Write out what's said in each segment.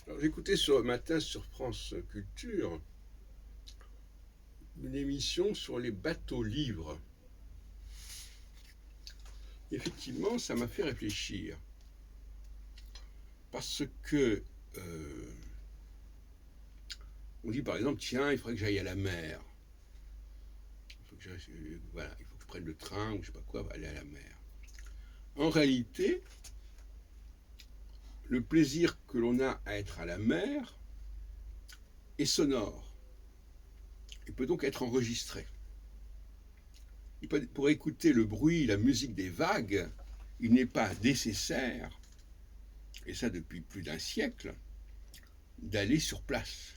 Alors, j'écoutais ce matin sur France Culture une émission sur les bateaux livres. Effectivement, ça m'a fait réfléchir. Parce que on dit par exemple, tiens, il faudrait que j'aille à la mer. Voilà, il faut que je prenne le train ou je sais pas quoi, aller à la mer. En réalité, le plaisir que l'on a à être à la mer est sonore. Il peut donc être enregistré. Pour écouter le bruit, la musique des vagues, il n'est pas nécessaire, et ça depuis plus d'un siècle, d'aller sur place.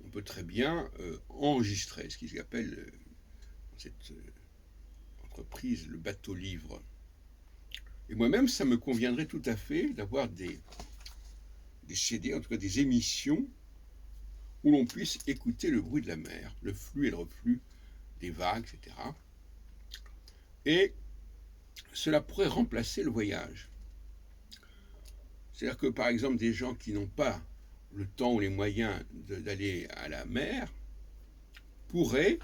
On peut très bien enregistrer ce qu'ils appellent dans cette entreprise le bateau livre. Et moi-même, ça me conviendrait tout à fait d'avoir des CD, en tout cas des émissions, où l'on puisse écouter le bruit de la mer, le flux et le reflux des vagues, etc. Et cela pourrait remplacer le voyage. C'est-à-dire que, par exemple, des gens qui n'ont pas le temps ou les moyens d'aller à la mer pourraient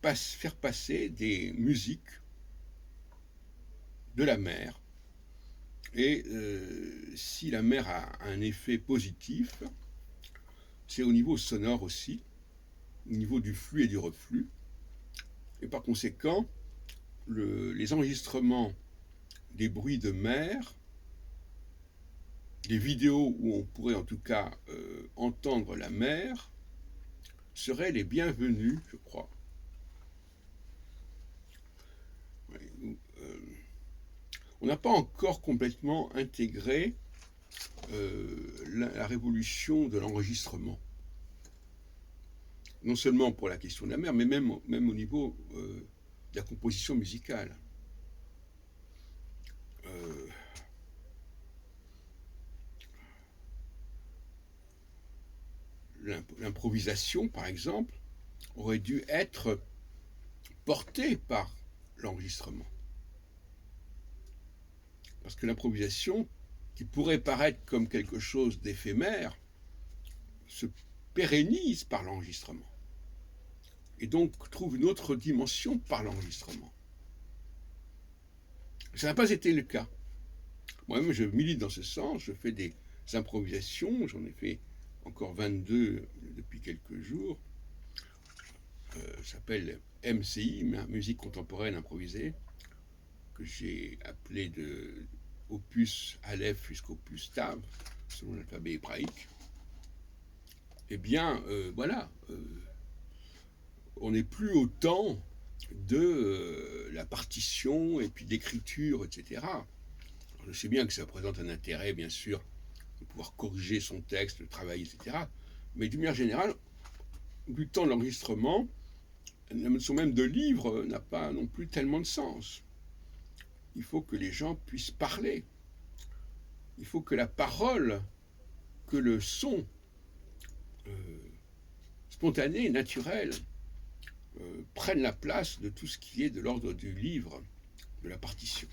faire passer des musiques de la mer. Et si la mer a un effet positif, c'est au niveau sonore aussi, au niveau du flux et du reflux. Et par conséquent, les enregistrements des bruits de mer, des vidéos où on pourrait en tout cas entendre la mer, seraient les bienvenus, je crois. On n'a pas encore complètement intégré la révolution de l'enregistrement. Non seulement pour la question de la mer, mais même au niveau de la composition musicale. L'improvisation, par exemple, aurait dû être portée par l'enregistrement. Parce que l'improvisation, qui pourrait paraître comme quelque chose d'éphémère, se pérennise par l'enregistrement. Et donc trouve une autre dimension par l'enregistrement. Ça n'a pas été le cas. Moi-même, je milite dans ce sens, je fais des improvisations, j'en ai fait encore 22 depuis quelques jours. Ça s'appelle MCI, musique contemporaine improvisée, que j'ai appelé de opus Aleph jusqu'au opus Tav, selon l'alphabet hébraïque. Eh bien, voilà, on n'est plus au temps de la partition et puis d'écriture, etc. Alors, je sais bien que ça présente un intérêt, bien sûr, de pouvoir corriger son texte, le travailler, etc. Mais d'une manière générale, du temps de l'enregistrement, la notion même de livre n'a pas non plus tellement de sens. Il faut que les gens puissent parler. Il faut que la parole, que le son spontané, naturel, prenne la place de tout ce qui est de l'ordre du livre, de la partition.